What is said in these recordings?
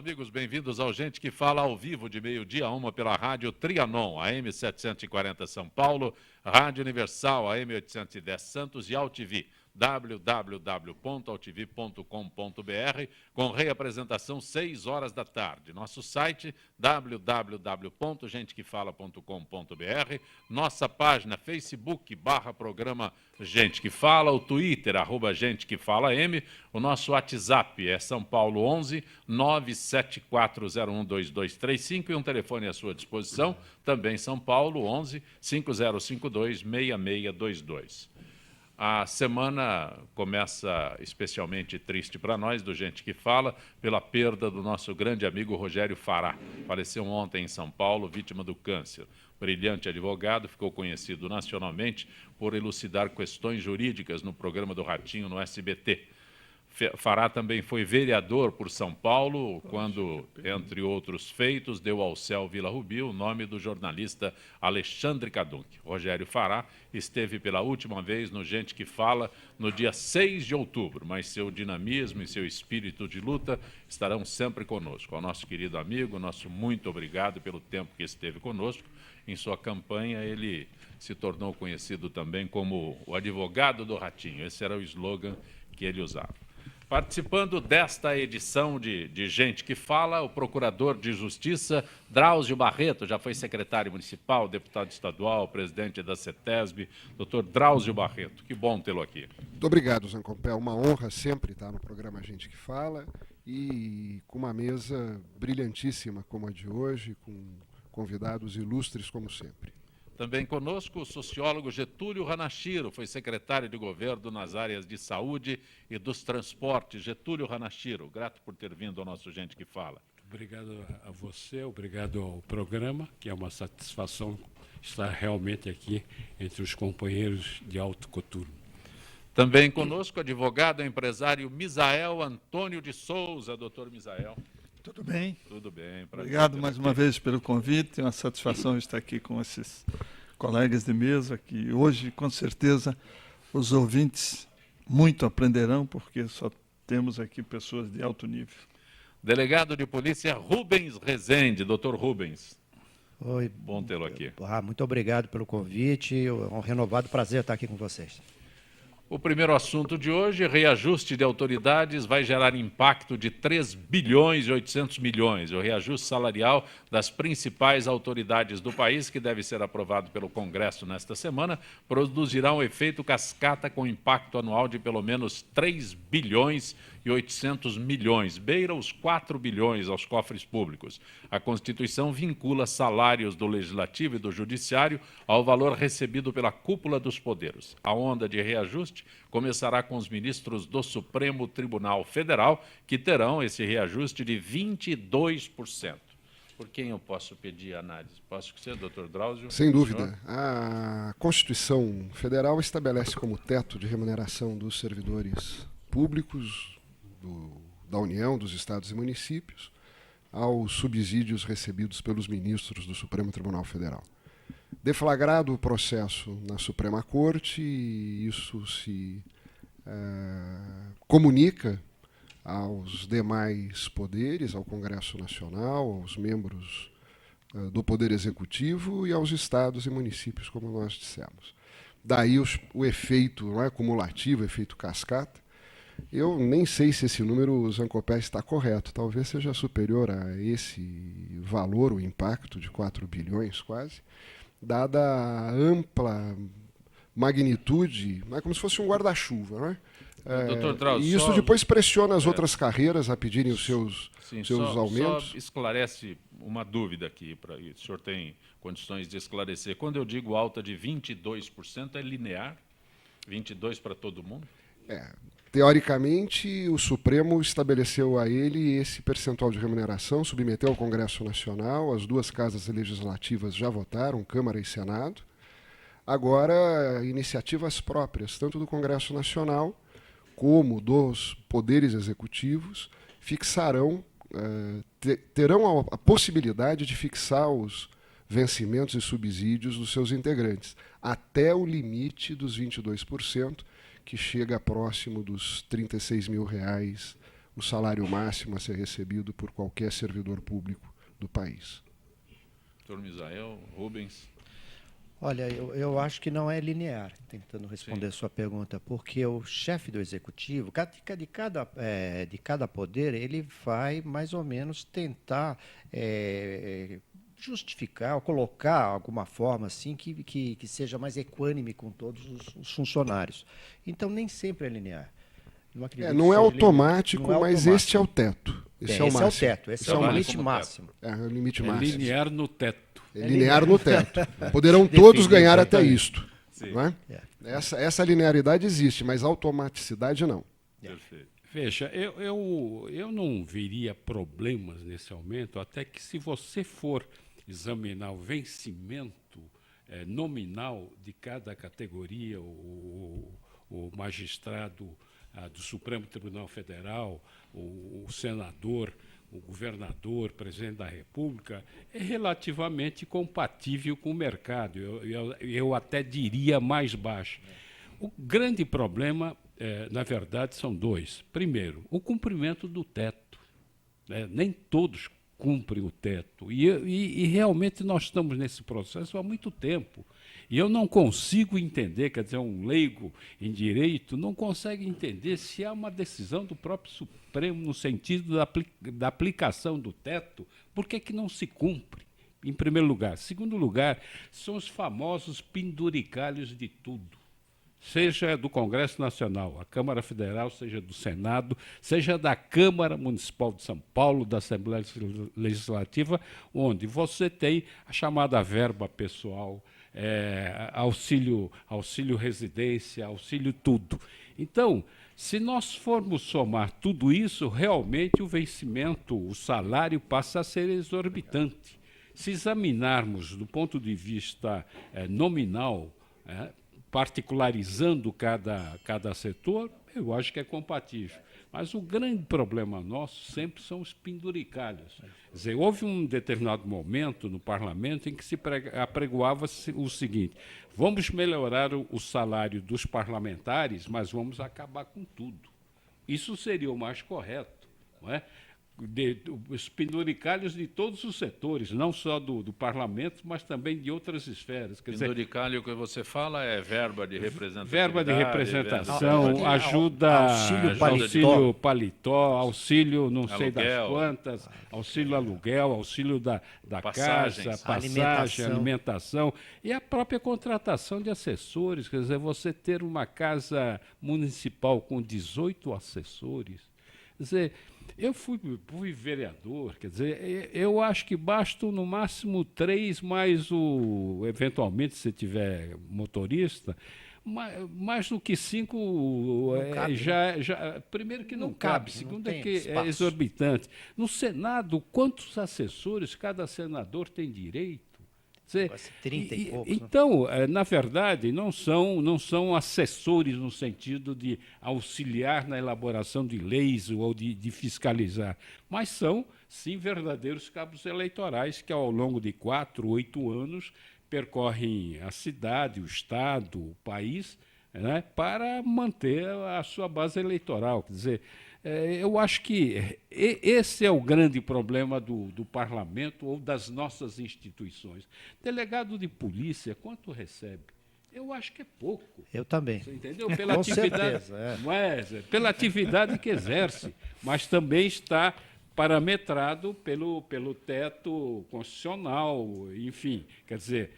amigos, bem-vindos ao Gente que Fala ao vivo de meio-dia a 1 pela Rádio Trianon, AM 740 São Paulo, Rádio Universal, AM 810 Santos e AltV, www.altv.com.br, com reapresentação 6 horas da tarde. Nosso site, www.gentequefala.com.br, nossa página Facebook, /programa Gente que Fala, o Twitter, @Gente que Fala M, o nosso WhatsApp é São Paulo 11 974012235 e um telefone à sua disposição, também São Paulo 11 5052 6622. A semana começa especialmente triste para nós, do Gente que Fala, pela perda do nosso grande amigo Rogério Fará. Faleceu ontem em São Paulo, vítima do câncer. Brilhante advogado, ficou conhecido nacionalmente por elucidar questões jurídicas no programa do Ratinho no SBT. Fará também foi vereador por São Paulo, quando, entre outros feitos, deu ao céu Vila Rubi o nome do jornalista Alexandre Kadunk. Rogério Fará esteve pela última vez no Gente que Fala no dia 6 de outubro, mas seu dinamismo e seu espírito de luta estarão sempre conosco. Ao nosso querido amigo, nosso muito obrigado pelo tempo que esteve conosco. Em sua campanha, ele se tornou conhecido também como o advogado do Ratinho. Esse era o slogan que ele usava. Participando desta edição de Gente que Fala, o procurador de Justiça, Drauzio Barreto, já foi secretário municipal, deputado estadual, presidente da CETESB, doutor Drauzio Barreto. Que bom tê-lo aqui. Muito obrigado, Zancopé. Uma honra sempre estar no programa Gente que Fala e com uma mesa brilhantíssima como a de hoje, com convidados ilustres como sempre. Também conosco o sociólogo Getúlio Hanashiro, foi secretário de governo nas áreas de saúde e dos transportes. Getúlio Hanashiro, grato por ter vindo ao nosso Gente que Fala. Obrigado a você, obrigado ao programa, que é uma satisfação estar realmente aqui entre os companheiros de alto coturno. Também conosco o advogado e empresário Misael Antônio de Souza. Doutor Misael. Tudo bem? Tudo bem. Obrigado mais uma vez pelo convite. É uma satisfação estar aqui com esses colegas de mesa, que hoje, com certeza, os ouvintes muito aprenderão, porque só temos aqui pessoas de alto nível. Delegado de Polícia Rubens Rezende. Doutor Rubens. Oi. Bom tê-lo aqui. Muito obrigado pelo convite. É um renovado prazer estar aqui com vocês. O primeiro assunto de hoje, reajuste de autoridades, vai gerar impacto de 3 bilhões e 800 milhões. O reajuste salarial das principais autoridades do país, que deve ser aprovado pelo Congresso nesta semana, produzirá um efeito cascata com impacto anual de pelo menos 3 bilhões e 800 milhões, beira os 4 bilhões aos cofres públicos. A Constituição vincula salários do Legislativo e do Judiciário ao valor recebido pela cúpula dos poderes. A onda de reajuste começará com os ministros do Supremo Tribunal Federal, que terão esse reajuste de 22%. Por quem eu posso pedir análise? Posso ser, doutor Drauzio? Sem dúvida. A Constituição Federal estabelece como teto de remuneração dos servidores públicos da União, dos estados e municípios, aos subsídios recebidos pelos ministros do Supremo Tribunal Federal. Deflagrado o processo na Suprema Corte, isso se comunica aos demais poderes, ao Congresso Nacional, aos membros do Poder Executivo e aos estados e municípios, como nós dissemos. Daí o efeito, não é, cumulativo, efeito cascata. Eu nem sei se esse número, Zancopé, está correto. Talvez seja superior a esse valor, o impacto de 4 bilhões quase, dada a ampla magnitude, é como se fosse um guarda-chuva, não é? Dr. Drauzio, e isso depois pressiona as outras carreiras a pedirem os seus aumentos. Só esclarece uma dúvida aqui, o senhor tem condições de esclarecer. Quando eu digo alta de 22%, é linear? 22% para todo mundo? Teoricamente, o Supremo estabeleceu a ele esse percentual de remuneração, submeteu ao Congresso Nacional, as duas casas legislativas já votaram, Câmara e Senado. Agora, iniciativas próprias, tanto do Congresso Nacional como dos poderes executivos, terão a possibilidade de fixar os vencimentos e subsídios dos seus integrantes, até o limite dos 22%, que chega próximo dos R$ 36 mil o salário máximo a ser recebido por qualquer servidor público do país. Doutor Misael, Rubens. Olha, eu acho que não é linear, tentando responder a sua pergunta, porque o chefe do executivo, de cada poder, ele vai mais ou menos tentar justificar ou colocar alguma forma assim que seja mais equânime com todos os funcionários. Então, nem sempre é linear. Não acredito Não é que seja automático, linear. Não é mas automático. este é o teto. Esse é o Esse é o máximo. teto, esse é o limite máximo. É o limite É máximo. linear no teto. É linear no teto. Poderão todos ganhar até exatamente. isto. Não é? Essa linearidade existe, mas automaticidade não. Perfeito. Veja, eu não veria problemas nesse aumento, até que se você for examinar o vencimento nominal de cada categoria, o magistrado do Supremo Tribunal Federal, o senador, o governador, presidente da República, é relativamente compatível com o mercado. Eu até diria mais baixo. O grande problema, na verdade, são dois. Primeiro, o cumprimento do teto. Nem todos cumprem o teto. E realmente nós estamos nesse processo há muito tempo. E eu não consigo entender, quer dizer, um leigo em direito não consegue entender se há uma decisão do próprio Supremo no sentido da aplicação do teto, por que não se cumpre, em primeiro lugar. Segundo lugar, são os famosos penduricalhos de tudo. Seja do Congresso Nacional, a Câmara Federal, seja do Senado, seja da Câmara Municipal de São Paulo, da Assembleia Legislativa, onde você tem a chamada verba pessoal, auxílio residência, auxílio tudo. Então, se nós formos somar tudo isso, realmente o vencimento, o salário passa a ser exorbitante. Se examinarmos do ponto de vista nominal, particularizando cada setor, eu acho que é compatível. Mas o grande problema nosso sempre são os penduricalhos. Quer dizer, houve um determinado momento no parlamento em que se apregoava o seguinte: vamos melhorar o salário dos parlamentares, mas vamos acabar com tudo. Isso seria o mais correto, não é? Os penduricalhos de todos os setores, não só do parlamento, mas também de outras esferas. Quer Penduricalho que você fala é verba de representação. Verba de representação, ajuda, auxílio paletó, auxílio não sei das Aluguel. quantas, auxílio aluguel, auxílio da Passagens. casa, passagem, alimentação e a própria contratação de assessores. Quer dizer, você ter uma casa municipal com 18 assessores. Quer dizer, eu fui vereador, quer dizer, eu acho que bastam no máximo 3, mais eventualmente, se tiver motorista, mais do que 5, primeiro que não cabe, segundo é que é exorbitante. No Senado, quantos assessores cada senador tem direito? Quase 30 e poucos. Então, na verdade, não são assessores no sentido de auxiliar na elaboração de leis ou de fiscalizar, mas são, sim, verdadeiros cabos eleitorais que, ao longo de 4, 8 anos, percorrem a cidade, o estado, o país, né, para manter a sua base eleitoral. Quer dizer, eu acho que esse é o grande problema do parlamento ou das nossas instituições. Delegado de polícia, quanto recebe? Eu acho que é pouco. Eu também. Você entendeu? Pela Com atividade, certeza, pela atividade que exerce, mas também está parametrado pelo teto constitucional, enfim, quer dizer.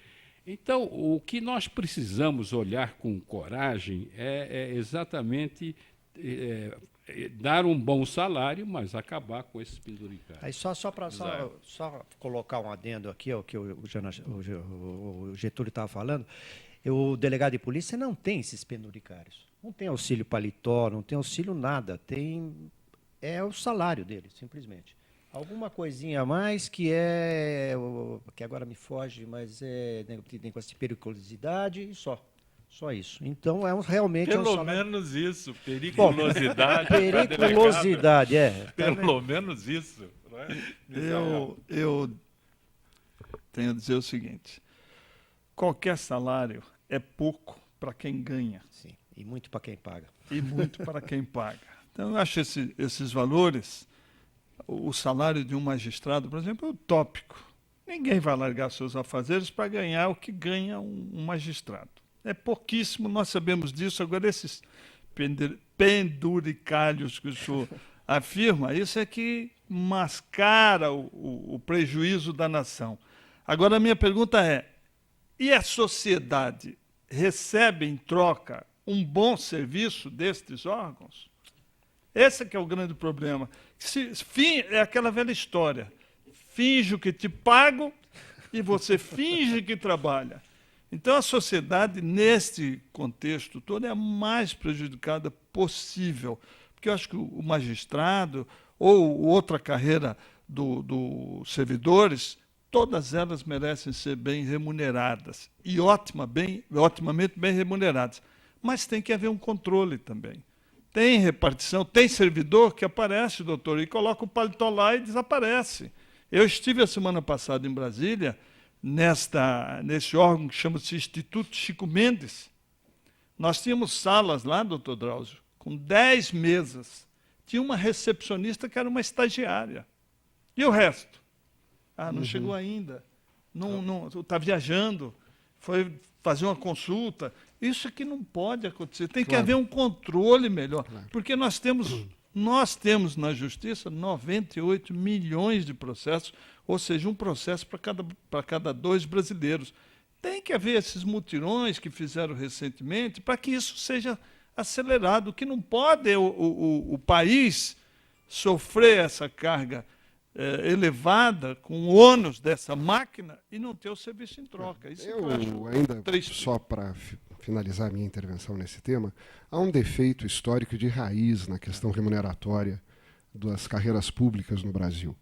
Então, o que nós precisamos olhar com coragem é exatamente dar um bom salário, mas acabar com esses penduricalhos. Aí só colocar um adendo aqui ao que o Getúlio estava falando, o delegado de polícia não tem esses penduricários. Não tem auxílio paletó, não tem auxílio nada. É o salário dele, simplesmente. Alguma coisinha a mais que agora me foge, mas é negócio de periculosidade e só. Só isso. Então, realmente... Pelo menos isso, periculosidade. Periculosidade, Pelo menos isso. Não é? Eu tenho a dizer o seguinte: qualquer salário é pouco para quem ganha. Sim, e muito para quem paga. E muito para quem paga. Então, eu acho esses valores, o salário de um magistrado, por exemplo, é utópico. Ninguém vai largar seus afazeres para ganhar o que ganha um magistrado. É pouquíssimo, nós sabemos disso. Agora, esses penduricalhos que o senhor afirma, isso é que mascara o prejuízo da nação. Agora, a minha pergunta é, e a sociedade recebe em troca um bom serviço destes órgãos? Esse que é o grande problema. É aquela velha história. Finjo que te pago e você finge que trabalha. Então, a sociedade, neste contexto todo, é a mais prejudicada possível. Porque eu acho que o magistrado ou outra carreira dos servidores, todas elas merecem ser bem remuneradas e otimamente bem remuneradas. Mas tem que haver um controle também. Tem repartição, tem servidor que aparece, doutor, e coloca o paletó lá e desaparece. Eu estive a semana passada em Brasília, nesse órgão que chama-se Instituto Chico Mendes. Nós tínhamos salas lá, doutor Drauzio, com 10 mesas. Tinha uma recepcionista que era uma estagiária. E o resto? Não chegou ainda. Não está viajando. Foi fazer uma consulta. Isso aqui não pode acontecer. Tem que haver um controle melhor. Porque nós temos na Justiça 98 milhões de processos, ou seja, um processo para cada 2 brasileiros. Tem que haver esses mutirões que fizeram recentemente para que isso seja acelerado. O que não pode é o país sofrer essa carga elevada, com o ônus dessa máquina, e não ter o serviço em troca. Isso eu ainda, triste. Só para finalizar a minha intervenção nesse tema, há um defeito histórico de raiz na questão remuneratória das carreiras públicas no Brasil,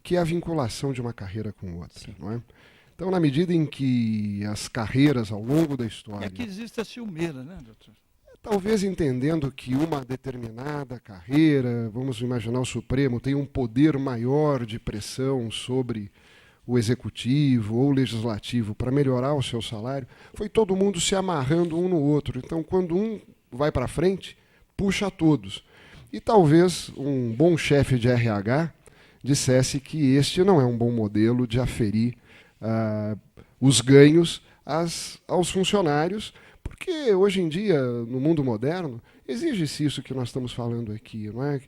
que é a vinculação de uma carreira com outra. Não é? Então, na medida em que as carreiras ao longo da história... É que existe a ciumeira, né, doutor? Talvez entendendo que uma determinada carreira, vamos imaginar o Supremo, tem um poder maior de pressão sobre o executivo ou o legislativo para melhorar o seu salário, foi todo mundo se amarrando um no outro. Então, quando um vai para frente, puxa todos. E talvez um bom chefe de RH dissesse que este não é um bom modelo de aferir os ganhos aos funcionários, porque hoje em dia, no mundo moderno, exige-se isso que nós estamos falando aqui, não é?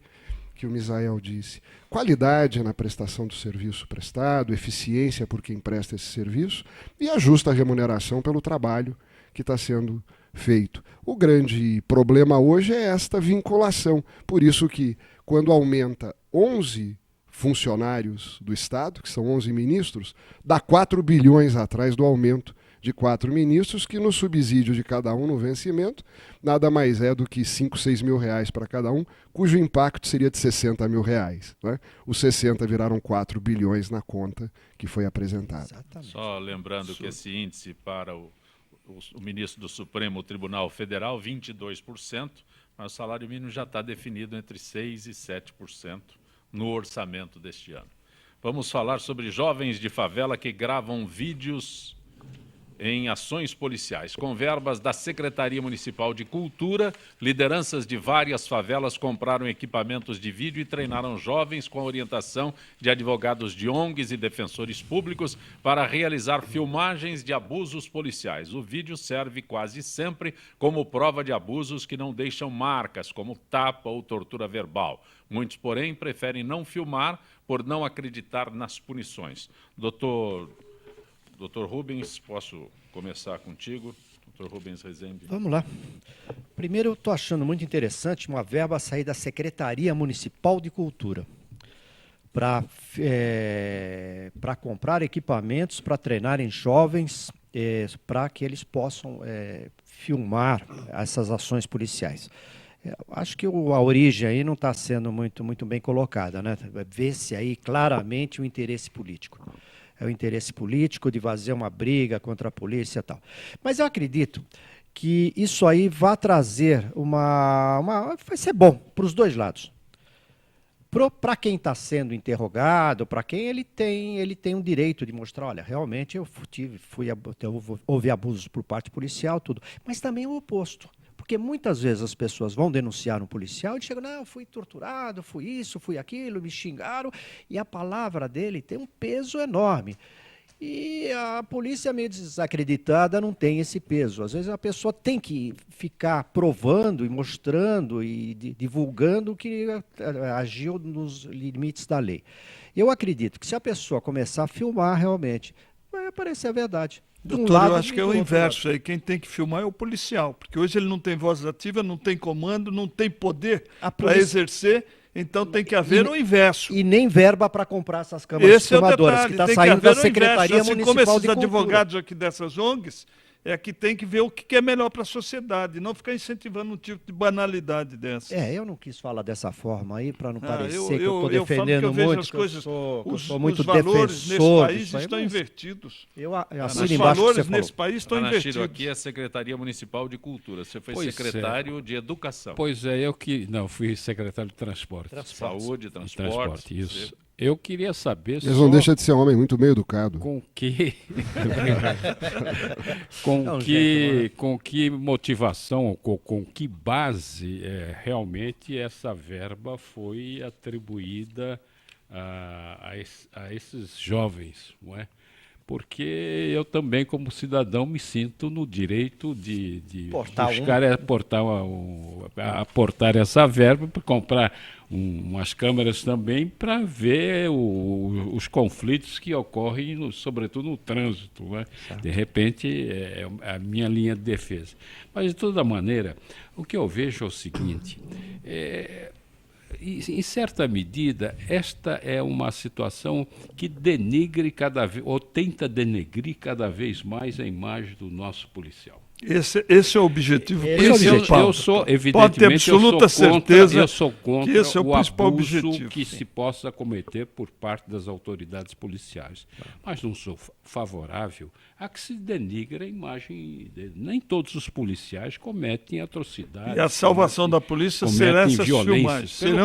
Que o Misael disse. Qualidade na prestação do serviço prestado, eficiência por quem presta esse serviço e a justa remuneração pelo trabalho que está sendo feito. O grande problema hoje é esta vinculação. Por isso que, quando aumenta 11 funcionários do Estado, que são 11 ministros, dá 4 bilhões atrás do aumento de 4 ministros, que no subsídio de cada um no vencimento, nada mais é do que 5, 6 mil reais para cada um, cujo impacto seria de 60 mil reais. Né? Os 60 viraram 4 bilhões na conta que foi apresentada. Exatamente. Só lembrando que esse índice para o ministro do Supremo Tribunal Federal, 22%, mas o salário mínimo já está definido entre 6% e 7% no orçamento deste ano. Vamos falar sobre jovens de favela que gravam vídeos em ações policiais. Com verbas da Secretaria Municipal de Cultura, lideranças de várias favelas compraram equipamentos de vídeo e treinaram jovens com a orientação de advogados de ONGs e defensores públicos para realizar filmagens de abusos policiais. O vídeo serve quase sempre como prova de abusos que não deixam marcas, como tapa ou tortura verbal. Muitos, porém, preferem não filmar por não acreditar nas punições. Doutor Rubens, posso começar contigo? Doutor Rubens Rezende. Vamos lá. Primeiro, eu estou achando muito interessante uma verba sair da Secretaria Municipal de Cultura para comprar equipamentos, para treinarem jovens, para que eles possam filmar essas ações policiais. Acho que a origem aí não está sendo muito bem colocada, né? Vê-se aí claramente o interesse político. É o interesse político de fazer uma briga contra a polícia e tal. Mas eu acredito que isso aí vai trazer vai ser bom para os dois lados. Para quem está sendo interrogado, para quem ele tem um direito de mostrar, olha, realmente houve abusos por parte policial, tudo. Mas também o oposto. Porque muitas vezes as pessoas vão denunciar um policial e chegam, não, fui torturado, fui isso, fui aquilo, me xingaram, e a palavra dele tem um peso enorme. E a polícia meio desacreditada não tem esse peso. Às vezes a pessoa tem que ficar provando e mostrando e divulgando que agiu nos limites da lei. Eu acredito que se a pessoa começar a filmar realmente, vai aparecer a verdade. Doutor, eu acho que é o inverso aí. Quem tem que filmar é o policial, porque hoje ele não tem voz ativa, não tem comando, não tem poder para exercer. Então tem que haver o inverso. E nem verba para comprar essas câmeras filmadoras, que está saindo da Secretaria Municipal de Cultura. Como esses advogados aqui dessas ONGs, é que tem que ver o que é melhor para a sociedade, não ficar incentivando um tipo de banalidade dessa. Eu não quis falar dessa forma aí, para não parecer que eu estou defendendo muito, as coisas, eu sou muito os valores defensor nesse país estão invertidos. Os valores nesse país estão invertidos. Aqui é a Secretaria Municipal de Cultura. Você foi secretário de Educação. Pois é, fui secretário de Transporte. Saúde, transporte. Isso. Eu queria saber Eles não deixam de ser um homem muito bem educado. Com que motivação, com que base realmente essa verba foi atribuída a esses jovens, não é? Porque eu também, como cidadão, me sinto no direito de aportar essa verba para comprar umas câmeras também para ver os conflitos que ocorrem, sobretudo no trânsito. Né? De repente, é a minha linha de defesa. Mas, de toda maneira, o que eu vejo é o seguinte... em certa medida, esta é uma situação que denigre cada vez, ou tenta denegrir cada vez mais a imagem do nosso policial. Esse é o objetivo principal. Eu sou, evidentemente, pode ter absoluta certeza eu sou contra que esse é o principal abuso objetivo que se possa cometer por parte das autoridades policiais. Mas não sou favorável a que se denigre a imagem dele. Nem todos os policiais cometem atrocidades. E a salvação da polícia serão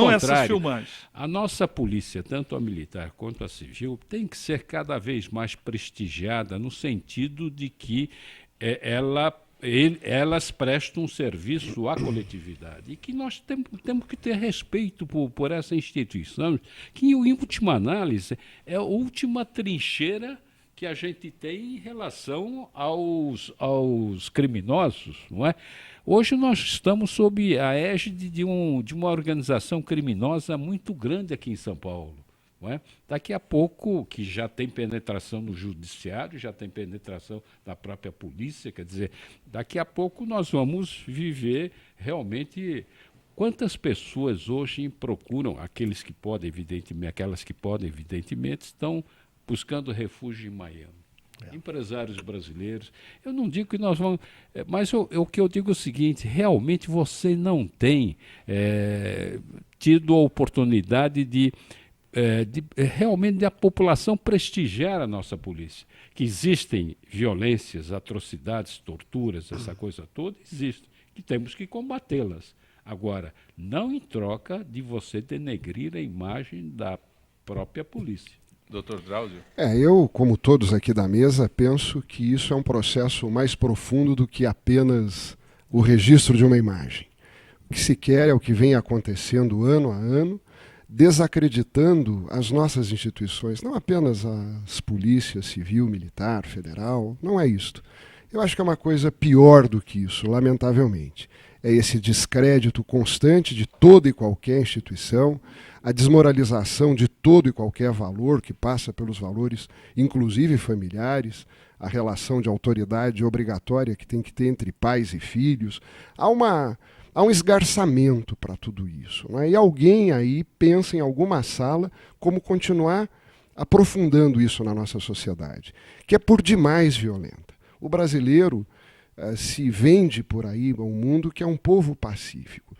essas filmagens. A nossa polícia, tanto a militar quanto a civil, tem que ser cada vez mais prestigiada no sentido de que elas prestam um serviço à coletividade e que nós temos que ter respeito por essa instituição, que, em última análise, é a última trincheira que a gente tem em relação aos criminosos, não é? Hoje nós estamos sob a égide de uma organização criminosa muito grande aqui em São Paulo. Não é? Daqui a pouco, que já tem penetração no judiciário, já tem penetração da própria polícia, quer dizer, daqui a pouco nós vamos viver realmente quantas pessoas hoje procuram, aquelas que podem, evidentemente, estão buscando refúgio em Miami. Empresários brasileiros, eu não digo que nós vamos, mas o que eu digo é o seguinte, realmente você não tem tido a oportunidade realmente a população prestigiar a nossa polícia. Que existem violências, atrocidades, torturas, essa coisa toda, existem, que temos que combatê-las. Agora, não em troca de você denegrir a imagem da própria polícia. Doutor Drauzio? Eu, como todos aqui da mesa, penso que isso é um processo mais profundo do que apenas o registro de uma imagem. O que se quer é o que vem acontecendo ano a ano, desacreditando as nossas instituições, não apenas as polícias civil, militar, federal, não é isto. Eu acho que é uma coisa pior do que isso, lamentavelmente. É esse descrédito constante de toda e qualquer instituição, a desmoralização de todo e qualquer valor que passa pelos valores, inclusive familiares, a relação de autoridade obrigatória que tem que ter entre pais e filhos. Há um esgarçamento para tudo isso. Não é? E alguém aí pensa em alguma sala como continuar aprofundando isso na nossa sociedade, que é por demais violenta. O brasileiro se vende por aí ao mundo que é um povo pacífico.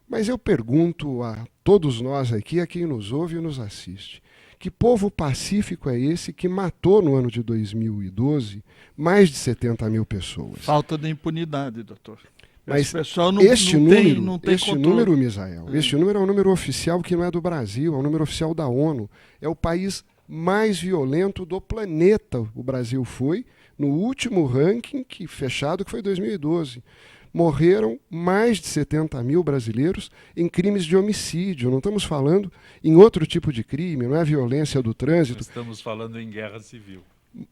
Mas eu pergunto a todos nós aqui, a quem nos ouve e nos assiste, que povo pacífico é esse que matou no ano de 2012 mais de 70 mil pessoas? Falta de impunidade, doutor. Mas pessoal não tem este número, Misael, este número é um número oficial que não é do Brasil, é um número oficial da ONU. É o país mais violento do planeta, o Brasil foi, no último ranking fechado, que foi 2012. morreram mais de 70 mil brasileiros em crimes de homicídio. Não estamos falando em outro tipo de crime, não é violência do trânsito. Nós estamos falando em guerra civil.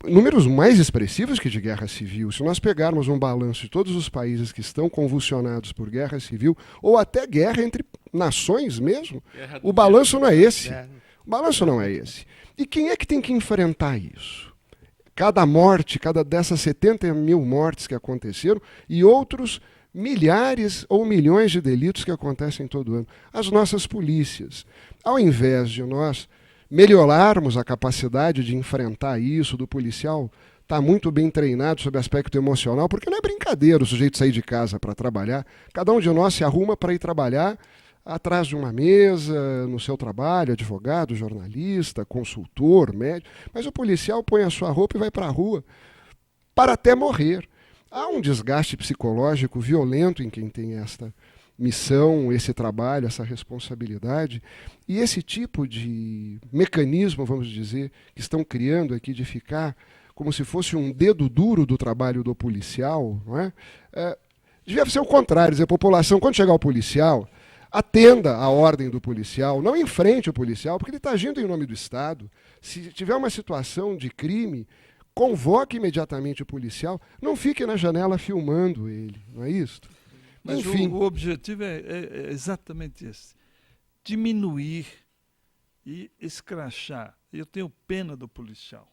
Números mais expressivos que de guerra civil. Se nós pegarmos um balanço de todos os países que estão convulsionados por guerra civil, ou até guerra entre nações mesmo, o balanço não é esse. O balanço não é esse. E quem é que tem que enfrentar isso? Cada morte, cada dessas 70 mil mortes que aconteceram e outros milhares ou milhões de delitos que acontecem todo ano. As nossas polícias. Ao invés de nós melhorarmos a capacidade de enfrentar isso, do policial está muito bem treinado sob aspecto emocional, porque não é brincadeira o sujeito sair de casa para trabalhar. Cada um de nós se arruma para ir trabalhar atrás de uma mesa, no seu trabalho, advogado, jornalista, consultor, médico. Mas o policial põe a sua roupa e vai para a rua para até morrer. Há um desgaste psicológico violento em quem tem esta missão, esse trabalho, essa responsabilidade. E esse tipo de mecanismo, vamos dizer, que estão criando aqui de ficar como se fosse um dedo duro do trabalho do policial, não é? Devia ser o contrário, dizer, a população, quando chegar o policial, atenda à ordem do policial, não enfrente o policial, porque ele está agindo em nome do Estado. Se tiver uma situação de crime, convoque imediatamente o policial, não fique na janela filmando ele, não é isso? Mas enfim, o objetivo é exatamente esse. Diminuir e escrachar. Eu tenho pena do policial.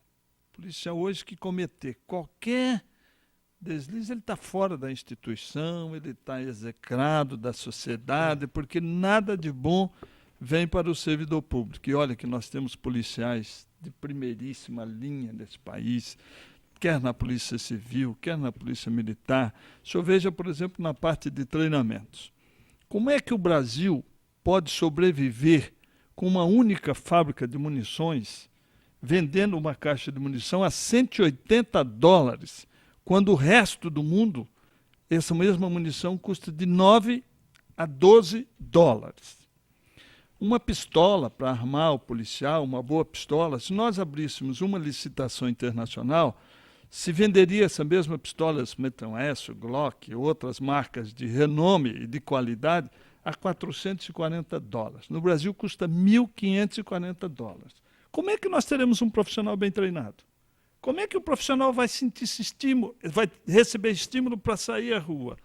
O policial hoje que cometer qualquer deslize, ele está fora da instituição, ele está execrado da sociedade, porque nada de bom vem para o servidor público. E olha que nós temos policiais de primeiríssima linha desse país, quer na Polícia Civil, quer na Polícia Militar. O senhor veja, por exemplo, na parte de treinamentos. Como é que o Brasil pode sobreviver com uma única fábrica de munições, vendendo uma caixa de munição a $180, quando o resto do mundo, essa mesma munição custa de $9 a $12. Uma pistola para armar o policial, uma boa pistola, se nós abríssemos uma licitação internacional, se venderia essa mesma pistola, Smith & Wesson, Glock, outras marcas de renome e de qualidade, a $440. No Brasil custa $1.540. Como é que nós teremos um profissional bem treinado? Como é que o profissional vai sentir esse estímulo, vai receber estímulo para sair à rua?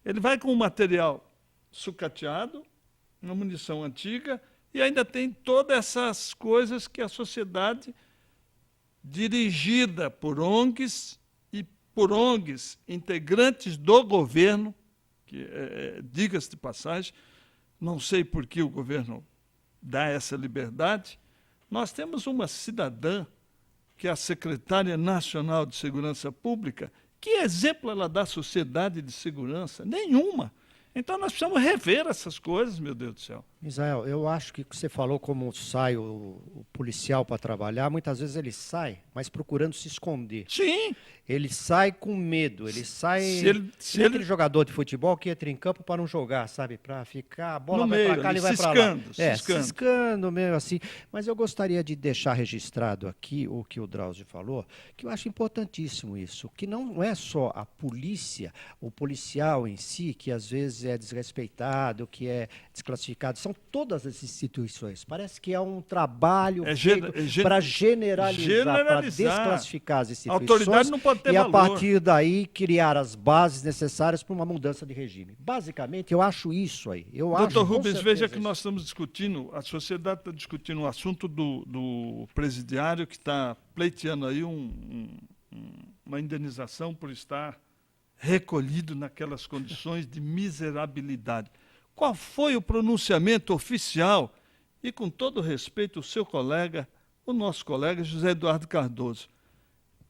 Ele vai com um material sucateado, uma munição antiga, e ainda tem todas essas coisas que a sociedade, dirigida por ONGs e por ONGs integrantes do governo, que, diga-se de passagem, não sei por que o governo dá essa liberdade. Nós temos uma cidadã, que é a secretária nacional de Segurança Pública, que exemplo ela dá à sociedade de segurança? Nenhuma. Então nós precisamos rever essas coisas, meu Deus do céu. Israel, eu acho que você falou como sai o policial para trabalhar, muitas vezes ele sai, mas procurando se esconder. Sim. Ele sai com medo, ele sai... Se ele aquele jogador de futebol que entra em campo para não jogar, sabe? Para ficar, a bola vai para cá, ele vai para lá. Ciscando mesmo assim. Mas eu gostaria de deixar registrado aqui o que o Drauzio falou, que eu acho importantíssimo isso, que não é só a polícia, o policial em si, que às vezes é desrespeitado, que é desclassificado, são todas as instituições. Parece que é um trabalho para generalizar, para desclassificar as instituições. A autoridade não pode ter e, valor. a partir daí, criar as bases necessárias para uma mudança de regime. Basicamente, eu acho isso aí. Doutor Rubens, veja que nós estamos discutindo, a sociedade está discutindo o assunto do presidiário que está pleiteando aí uma indenização por estar recolhido naquelas condições de miserabilidade. Qual foi o pronunciamento oficial? E, com todo respeito, o seu colega, o nosso colega José Eduardo Cardoso.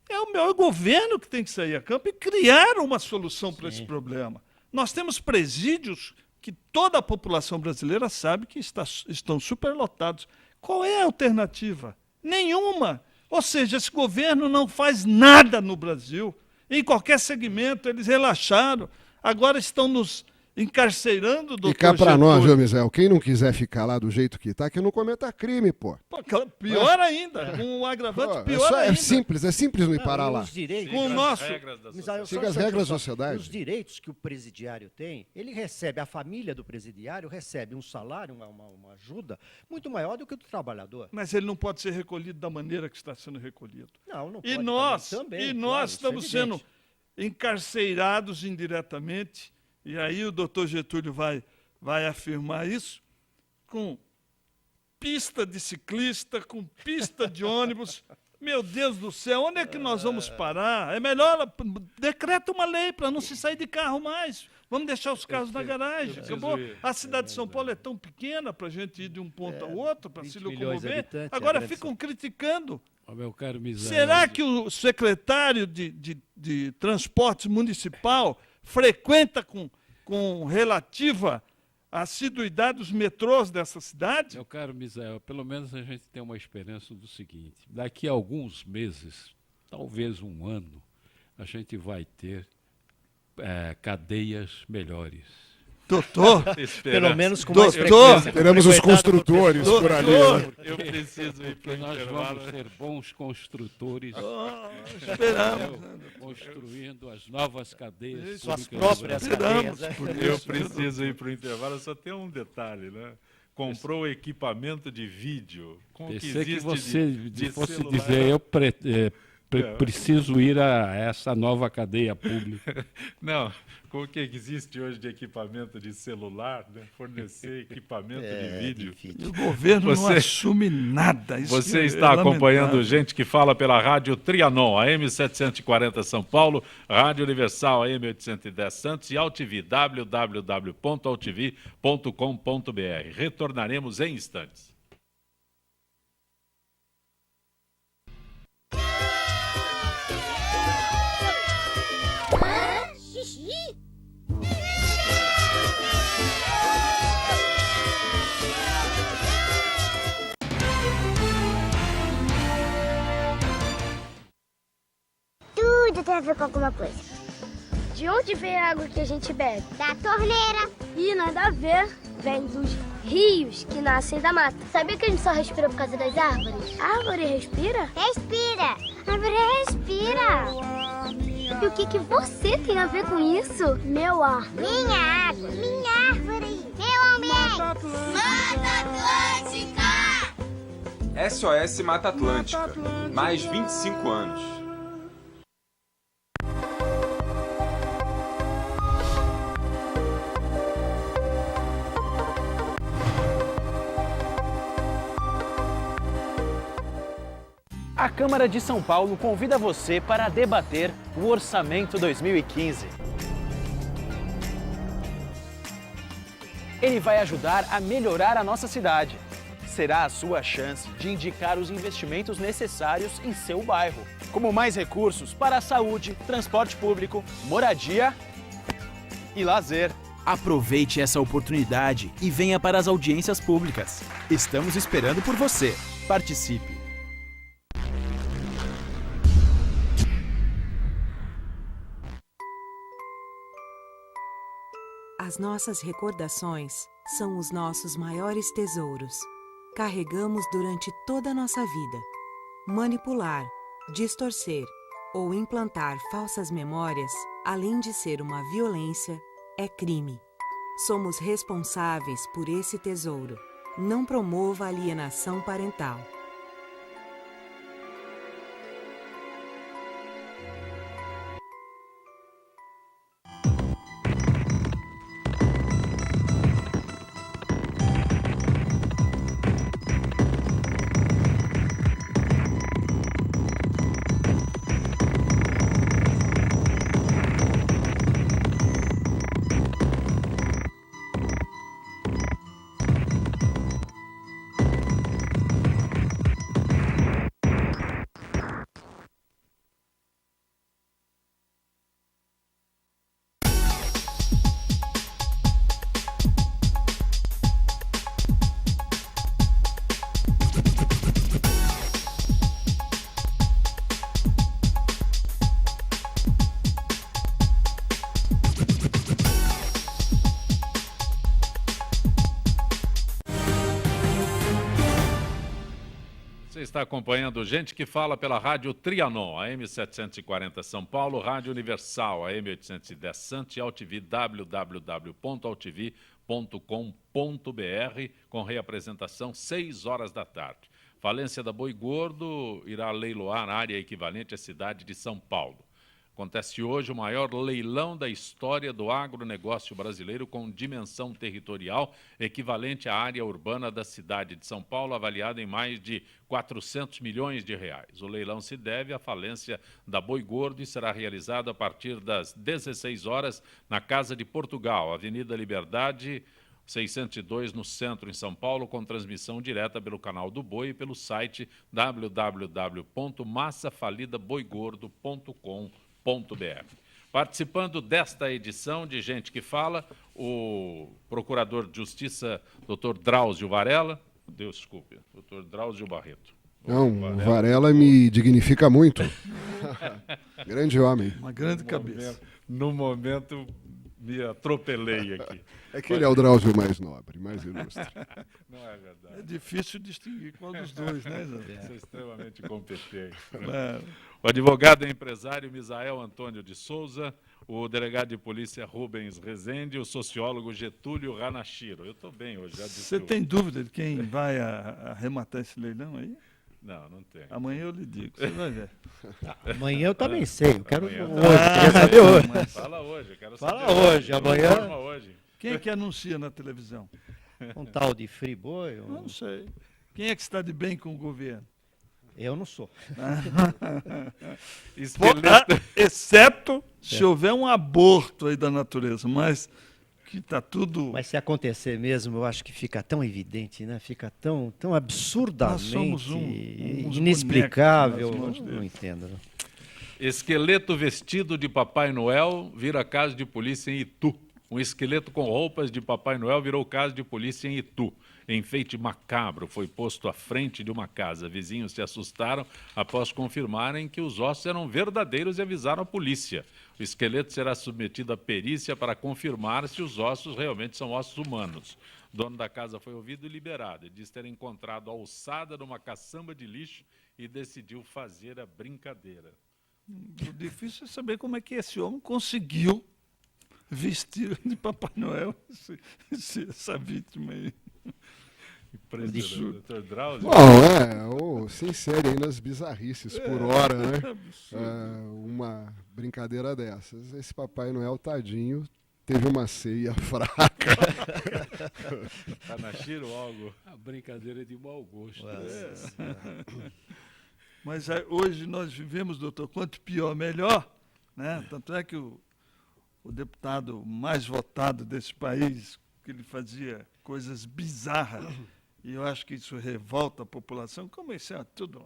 É o meu governo que tem que sair a campo e criar uma solução para esse problema. Nós temos presídios que toda a população brasileira sabe que estão superlotados. Qual é a alternativa? Nenhuma. Ou seja, esse governo não faz nada no Brasil. Em qualquer segmento, eles relaxaram. Agora estão nos encarcerando o doutor E cá pra nós, Getúlio. viu, Misael? Quem não quiser ficar lá do jeito que tá, que não cometa crime, pô. Pô, pior ainda, com um agravante Pô, pior é ainda. simples não ir parar lá. Os direitos, Com o nosso... Siga as regras da sociedade. Os direitos que o presidiário tem, ele recebe, a família do presidiário recebe um salário, uma ajuda muito maior do que o do trabalhador. Mas ele não pode ser recolhido da maneira que está sendo recolhido. Não E pode nós, também, nós claro, isso é estamos sendo evidente. encarcerados indiretamente, e aí o doutor Getúlio vai afirmar isso, com pista de ciclista, com pista de ônibus. Meu Deus do céu, onde é que nós vamos parar? É melhor, decreta uma lei para não se sair de carro mais. Vamos deixar os carros na garagem. Acabou. A cidade de São Paulo é tão pequena para a gente ir de um ponto ao outro, para se 20 milhões de locomover. habitantes, é Agora grande ficam criticando. Ó, meu caro Misael, Será que o secretário de Transportes Municipal frequenta com relativa assiduidade os metrôs dessa cidade? Meu caro Misael, pelo menos a gente tem uma esperança do seguinte: daqui a alguns meses, talvez um ano, a gente vai ter cadeias melhores. Doutor, Pelo menos com mais Doutor, frequência. Teremos os frequentado por construtores pessoas. por ali. Né? Eu preciso ir para Porque o nós intervalo. vamos ser bons construtores, esperamos. construindo as novas cadeias. Suas públicas próprias do Brasil. cadeias. Esperamos né? por Eu isso. preciso ir para o intervalo, só tem um detalhe, né? Comprou equipamento de vídeo com o que Pensei que existe você de fosse celular. dizer, eu preciso ir a essa nova cadeia pública. Não, com o que existe hoje de equipamento de celular, né? Fornecer equipamento de vídeo. E o governo não Você- assume nada. Isso Você é está acompanhando lamentável. gente que fala pela Rádio Trianon, AM 740 São Paulo, Rádio Universal AM 810 Santos e AltV, www.altv.com.br. Retornaremos em instantes. Xixi? Tudo tem a ver com alguma coisa. De onde vem a água que a gente bebe? Da torneira. Ih, nada a ver. Vem dos rios que nascem da mata. Sabia que a gente só respira por causa das árvores? A árvore respira? Respira. A árvore respira. E o que você tem a ver com isso? Meu ar. Minha água. Minha árvore. Meu ambiente. Mata Atlântica! SOS Mata Atlântica. Mais 25 anos. A Câmara de São Paulo convida você para debater o Orçamento 2015. Ele vai ajudar a melhorar a nossa cidade. Será a sua chance de indicar os investimentos necessários em seu bairro, como mais recursos para a saúde, transporte público, moradia e lazer. Aproveite essa oportunidade e venha para as audiências públicas. Estamos esperando por você. Participe! As nossas recordações são os nossos maiores tesouros. Carregamos durante toda a nossa vida. Manipular, distorcer ou implantar falsas memórias, além de ser uma violência, é crime. Somos responsáveis por esse tesouro. Não promova alienação parental. Você está acompanhando Gente que Fala pela Rádio Trianon, AM 740 São Paulo, Rádio Universal, AM 810 Santos e AltV, www.altv.com.br, com reapresentação 6 horas da tarde. Falência da Boi Gordo irá leiloar área equivalente à cidade de São Paulo. Acontece hoje o maior leilão da história do agronegócio brasileiro, com dimensão territorial equivalente à área urbana da cidade de São Paulo, avaliada em mais de 400 milhões de reais. O leilão se deve à falência da Boi Gordo e será realizado a partir das 16 horas na Casa de Portugal, Avenida Liberdade, 602, no centro, em São Paulo, com transmissão direta pelo canal do Boi e pelo site www.massafalidaboigordo.com.br. Participando desta edição de Gente que Fala, o Procurador de Justiça, Dr. Drauzio Varela, Dr. Drauzio Barreto. Não, o Varela me dignifica muito. Grande homem. Uma grande cabeça. No momento, me atropelei aqui. É que ele é o Drauzio mais nobre, mais ilustre. Não é verdade. É difícil distinguir qual dos dois, né, Zé? Você é extremamente competente. Claro. O advogado e empresário Misael Antônio de Souza, o delegado de polícia Rubens Rezende, o sociólogo Getúlio Ranachiro. Eu estou bem hoje, já disse. Você tem dúvida de quem vai arrematar esse leilão aí? Não, não tenho. Amanhã eu lhe digo, você vai ver. Amanhã eu também sei, eu quero hoje, Amanhã queria saber hoje. Fala hoje, eu quero Fala saber hoje, amanhã. Informa hoje. Quem é que anuncia na televisão? Um tal de Friboi? Não sei. Quem é que está de bem com o governo? Eu não sou. Exceto se houver um aborto aí da natureza, mas que está tudo... Mas se acontecer mesmo, eu acho que fica tão evidente, né? Fica tão absurdamente Nós somos uns inexplicável. bonecos nas mãos Não entendo. Não. Esqueleto vestido de Papai Noel vira caso de polícia em Itu. Um esqueleto com roupas de Papai Noel virou caso de polícia em Itu. Enfeite macabro foi posto à frente de uma casa. Vizinhos se assustaram após confirmarem que os ossos eram verdadeiros e avisaram a polícia. O esqueleto será submetido à perícia para confirmar se os ossos realmente são ossos humanos. O dono da casa foi ouvido e liberado. Ele disse ter encontrado a alçada numa caçamba de lixo e decidiu fazer a brincadeira. O difícil é saber como é que esse homem conseguiu vestir de Papai Noel essa vítima aí. Dr. Drauzio. Bom, se insere aí nas bizarrices por hora, né? Uma brincadeira dessas. Esse Papai Noel, tadinho, teve uma ceia fraca. Ranachiro, algo. A brincadeira é de mau gosto. Mas hoje nós vivemos, doutor, quanto pior, melhor, né? Tanto é que o deputado mais votado desse país, que ele fazia coisas bizarras, e eu acho que isso revolta a população, como isso é tudo,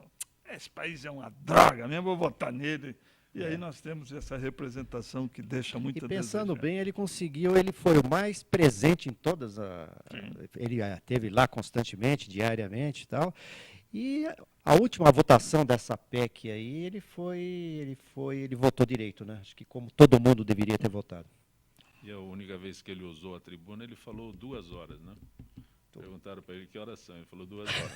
esse país é uma droga mesmo, vou votar nele. E aí nós temos essa representação que deixa muito a desejar. E pensando bem, ele foi o mais presente em todas ele esteve lá constantemente, diariamente e tal. E a última votação dessa PEC aí, ele votou direito, né? Acho que como todo mundo deveria ter votado. E a única vez que ele usou a tribuna, ele falou 2 horas, né? Perguntaram para ele que horas são, ele falou 2 horas.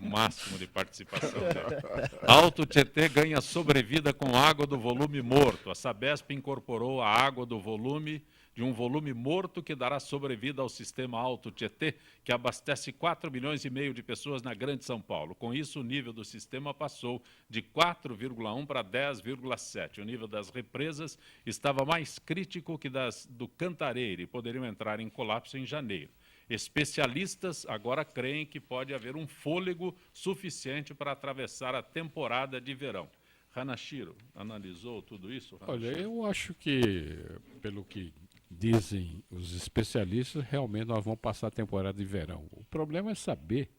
O máximo de participação dele. Alto Tietê ganha sobrevida com água do volume morto. A Sabesp incorporou a água do volume de um volume morto que dará sobrevida ao sistema Alto Tietê, que abastece 4,5 milhões de pessoas na Grande São Paulo. Com isso, o nível do sistema passou de 4,1 para 10,7. O nível das represas estava mais crítico que do Cantareira e poderiam entrar em colapso em janeiro. Especialistas agora creem que pode haver um fôlego suficiente para atravessar a temporada de verão. Ranachiro, analisou tudo isso? Olha, eu acho que, pelo que dizem os especialistas, realmente nós vamos passar a temporada de verão. O problema é saber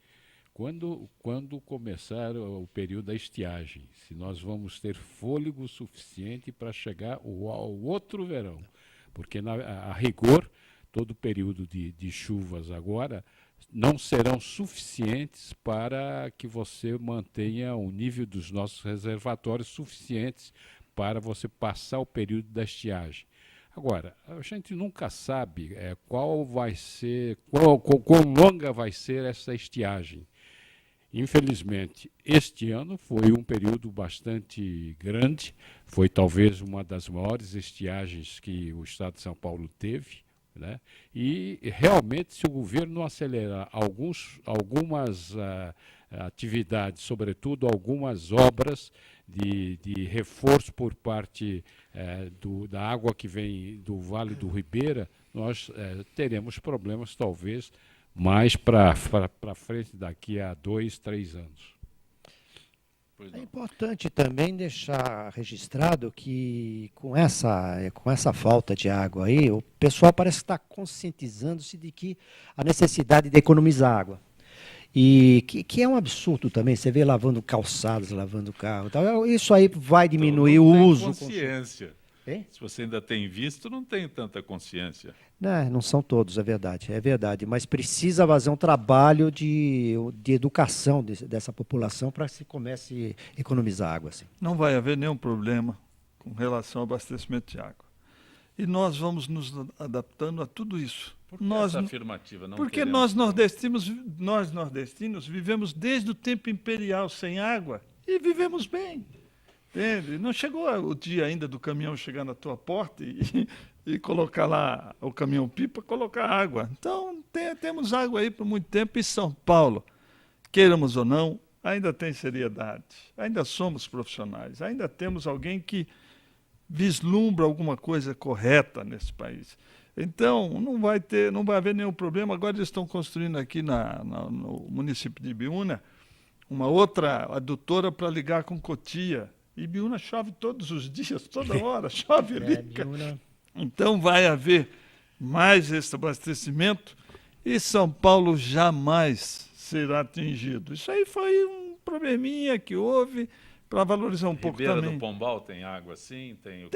quando começar o período da estiagem, se nós vamos ter fôlego suficiente para chegar ao outro verão. Porque, a rigor, todo o período de chuvas agora não serão suficientes para que você mantenha o nível dos nossos reservatórios suficientes para você passar o período da estiagem. Agora, a gente nunca sabe quão longa vai ser essa estiagem. Infelizmente, este ano foi um período bastante grande, foi talvez uma das maiores estiagens que o Estado de São Paulo teve, né? E realmente, se o governo não acelerar algumas atividades, sobretudo algumas obras de reforço por parte da água que vem do Vale do Ribeira, nós teremos problemas talvez mais para frente daqui a 2, 3 anos. É importante também deixar registrado que com essa falta de água aí, o pessoal parece estar conscientizando-se de que a necessidade de economizar água. E que é um absurdo também, você vê lavando calçados, lavando carro, tal. Isso aí vai diminuir o uso. Consciência. Se você ainda tem visto, não tem tanta consciência. Não são todos, é verdade, mas precisa fazer um trabalho de educação dessa população para que se comece a economizar água. Assim. Não vai haver nenhum problema com relação ao abastecimento de água. E nós vamos nos adaptando a tudo isso. Por que essa afirmativa? Porque nós nordestinos vivemos desde o tempo imperial sem água e vivemos bem. Entende? Não chegou o dia ainda do caminhão chegar na tua porta e colocar lá o caminhão-pipa, colocar água. Então, temos água aí por muito tempo. E São Paulo, queiramos ou não, ainda tem seriedade. Ainda somos profissionais. Ainda temos alguém que vislumbra alguma coisa correta nesse país. Então, não vai haver nenhum problema. Agora eles estão construindo aqui no município de Ibiúna uma outra adutora para ligar com Cotia. Ibiúna chove todos os dias, toda hora, chove ali. Então vai haver mais esse abastecimento e São Paulo jamais será atingido. Isso aí foi um probleminha que houve para valorizar um pouco Ribeira também. do Pombal tem água assim? Tem o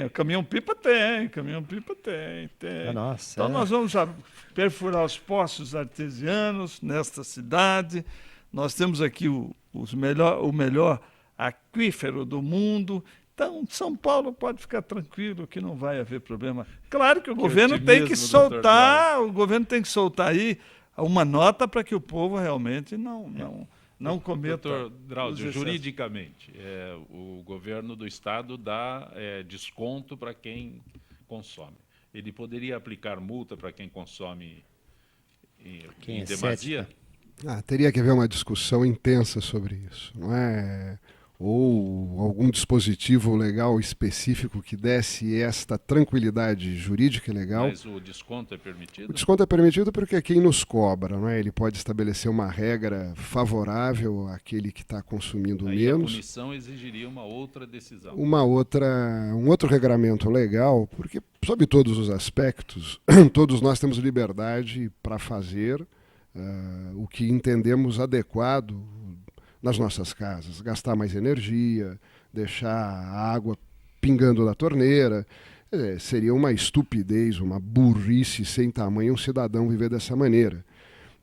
caminhão-pipa? Tem, o caminhão-pipa tem. Nossa, então nós vamos perfurar os poços artesianos nesta cidade. Nós temos aqui o melhor aquífero do mundo. Então, São Paulo pode ficar tranquilo que não vai haver problema. Claro que o governo tem que soltar, aí uma nota para que o povo realmente não cometa. Doutor Drauzio, juridicamente, o governo do Estado dá desconto para quem consome. Ele poderia aplicar multa para quem consome em demasia? Teria que haver uma discussão intensa sobre isso, não é? Ou algum dispositivo legal específico que desse esta tranquilidade jurídica e legal. Mas o desconto é permitido? O desconto é permitido porque quem nos cobra, não é? Ele pode estabelecer uma regra favorável àquele que está consumindo menos. A punição exigiria uma outra decisão. Um outro regramento legal, porque sob todos os aspectos, todos nós temos liberdade para fazer o que entendemos adequado nas nossas casas, gastar mais energia, deixar a água pingando da torneira. Seria uma estupidez, uma burrice sem tamanho um cidadão viver dessa maneira.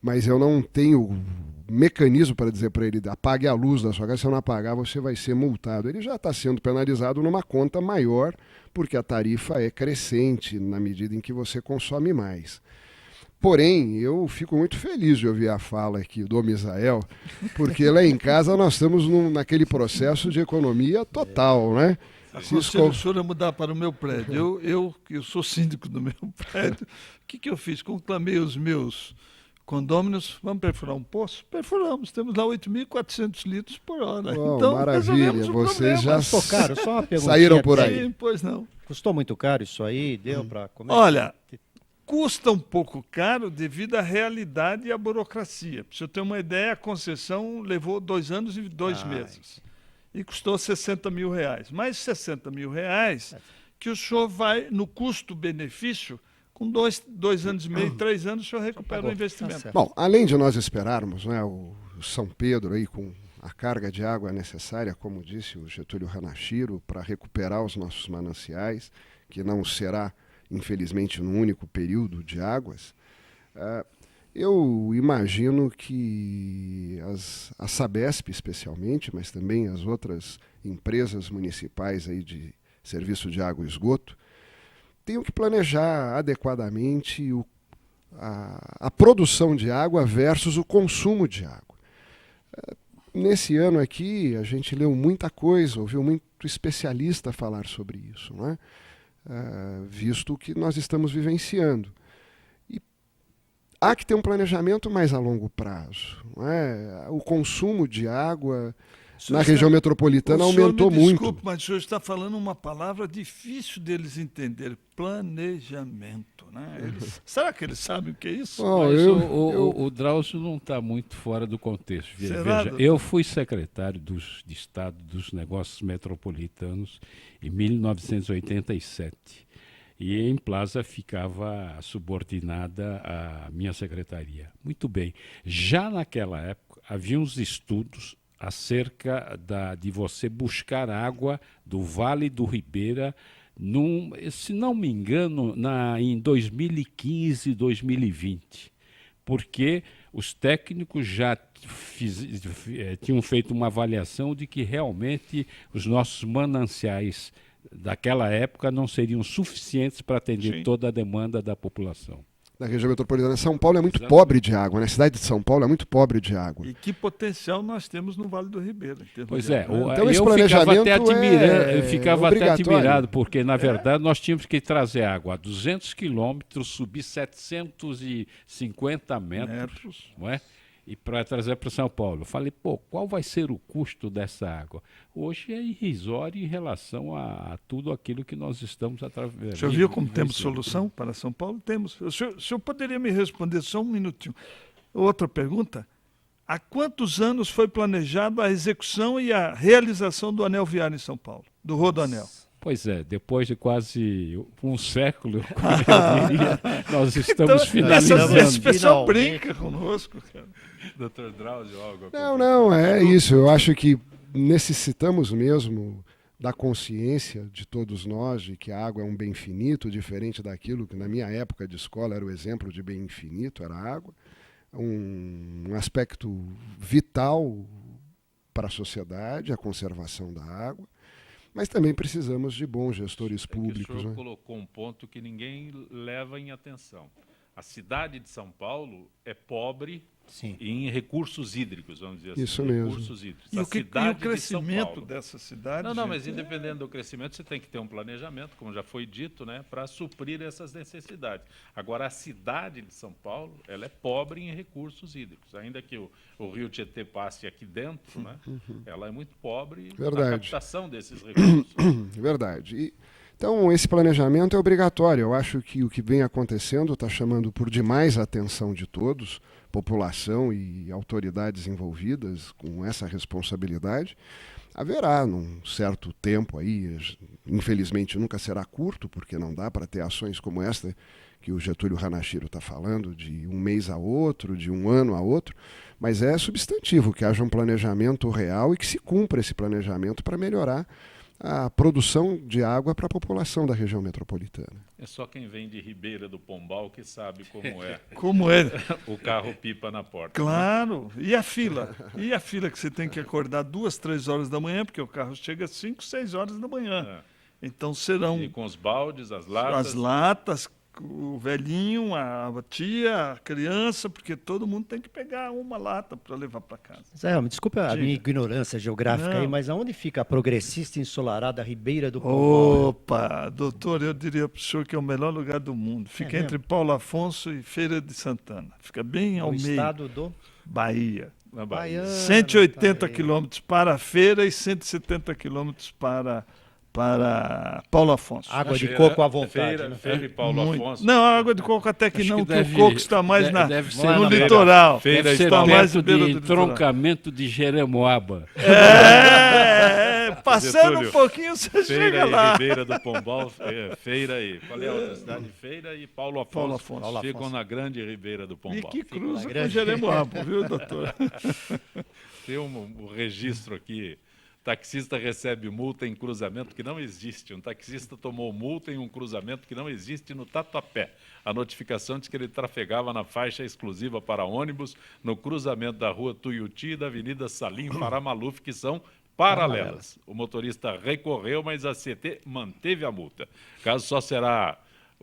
Mas eu não tenho mecanismo para dizer para ele, apague a luz da sua casa, se eu não apagar você vai ser multado. Ele já está sendo penalizado numa conta maior, porque a tarifa é crescente na medida em que você consome mais. Porém, eu fico muito feliz de ouvir a fala aqui do Misael, porque lá em casa nós estamos naquele processo de economia total, né? Aconselho o senhor a mudar para o meu prédio. Eu sou síndico do meu prédio. O que eu fiz? Conclamei os meus condôminos, vamos perfurar um poço? Perfuramos, temos lá 8.400 litros por hora. Então, maravilha, vocês já caro, só uma saíram por aí. Sim, pois não. Custou muito caro isso aí? Deu para comer? Olha, custa um pouco caro devido à realidade e à burocracia. Para você ter uma ideia, a concessão levou 2 anos e 2 meses. E custou R$60 mil. Mais R$60 mil que o senhor vai, no custo-benefício, com 2 anos e meio, 3 anos, o senhor recupera o investimento. Bom, além de nós esperarmos, né, o São Pedro aí com a carga de água necessária, como disse o Getúlio Hanashiro, para recuperar os nossos mananciais, que não será, infelizmente, num único período de águas, eu imagino que a Sabesp, especialmente, mas também as outras empresas municipais aí de serviço de água e esgoto, tenham que planejar adequadamente a produção de água versus o consumo de água. Nesse ano aqui, a gente leu muita coisa, ouviu muito especialista falar sobre isso, não é? Visto o que nós estamos vivenciando. E há que ter um planejamento mais a longo prazo. Não é? O consumo de água na região metropolitana aumentou muito. Desculpe, mas o senhor está falando uma palavra difícil deles entender: planejamento. Né? Será que eles sabem o que é isso? O Drauzio não está muito fora do contexto. Veja, eu fui secretário de Estado dos Negócios Metropolitanos em 1987. E em Plaza ficava subordinada à minha secretaria. Muito bem. Já naquela época, havia uns estudos acerca de você buscar água do Vale do Ribeira, se não me engano, em 2015, 2020, porque os técnicos já tinham feito uma avaliação de que realmente os nossos mananciais daquela época não seriam suficientes para atender toda a demanda da população. Da região metropolitana. São Paulo é muito pobre de água, né? A cidade de São Paulo é muito pobre de água. E que potencial nós temos no Vale do Ribeira. Pois é, então, esse planejamento ficava até admirado, porque, na verdade, nós tínhamos que trazer água a 200 quilômetros, subir 750 metros, não é? E para trazer para São Paulo. Eu falei, qual vai ser o custo dessa água? Hoje é irrisório em relação a tudo aquilo que nós estamos atravessando. O senhor viu como temos solução para São Paulo? Temos. O senhor poderia me responder só um minutinho? Outra pergunta. Há quantos anos foi planejada a execução e a realização do anel viário em São Paulo, do Rodoanel? Pois é, depois de quase um século, eu diria, nós estamos finalizando. Esse pessoal brinca conosco, cara. Dr. Drauzio, algo Não, é isso. Eu acho que necessitamos mesmo da consciência de todos nós de que a água é um bem finito, diferente daquilo que na minha época de escola era o exemplo de bem infinito, era a água. Um aspecto vital para a sociedade, a conservação da água. Mas também precisamos de bons gestores públicos. O senhor colocou um ponto que ninguém leva em atenção. A cidade de São Paulo é pobre em recursos hídricos, vamos dizer assim. Isso mesmo. Recursos hídricos. E o crescimento dessa cidade? Não, mas independente do crescimento, você tem que ter um planejamento, como já foi dito, né, para suprir essas necessidades. Agora, a cidade de São Paulo, ela é pobre em recursos hídricos. Ainda que o rio Tietê passe aqui dentro, né, ela é muito pobre na captação desses recursos. Verdade. Então, esse planejamento é obrigatório. Eu acho que o que vem acontecendo está chamando por demais a atenção de todos, população e autoridades envolvidas com essa responsabilidade. Haverá, num certo tempo aí, infelizmente nunca será curto, porque não dá para ter ações como esta que o Getúlio Hanashiro está falando, de um mês a outro, de um ano a outro, mas é substantivo que haja um planejamento real e que se cumpra esse planejamento para melhorar a produção de água para a população da região metropolitana. É só quem vem de Ribeira do Pombal que sabe como é. Como é? O carro pipa na porta. Claro. Né? E a fila? E a fila que você tem que acordar 2, 3 horas da manhã, porque o carro chega às 5, 6 horas da manhã. Então serão... E com os baldes, as latas. As latas, o velhinho, a tia, a criança, porque todo mundo tem que pegar uma lata para levar para casa. Zé, me desculpe a minha ignorância geográfica aí, mas aonde fica a progressista ensolarada Ribeira do Pombal? Opa, doutor, eu diria para o senhor que é o melhor lugar do mundo. Fica entre Paulo Afonso e Feira de Santana. Fica bem ao meio. Estado do... Bahia. Na Bahia. 180 quilômetros para a feira e 170 quilômetros para Paulo Afonso. Água de coco à vontade. Feira e Paulo Afonso. Não, a água de coco até que não, que o coco está mais no litoral. Feira está mais no de entroncamento de Jeremoabo. Passando um pouquinho você chega lá. Ribeira do Pombal, Feira aí. Qual é a outra cidade? Feira e Paulo Afonso. Ficam na grande Ribeira do Pombal. E que cruza com Jeremoabo, viu, doutor? Tem um registro aqui. Taxista recebe multa em cruzamento que não existe. Um taxista tomou multa em um cruzamento que não existe no Tatuapé. A notificação diz que ele trafegava na faixa exclusiva para ônibus no cruzamento da rua Tuiuti e da Avenida Salim Paramaluf, que são paralelas. O motorista recorreu, mas a CT manteve a multa. O caso só será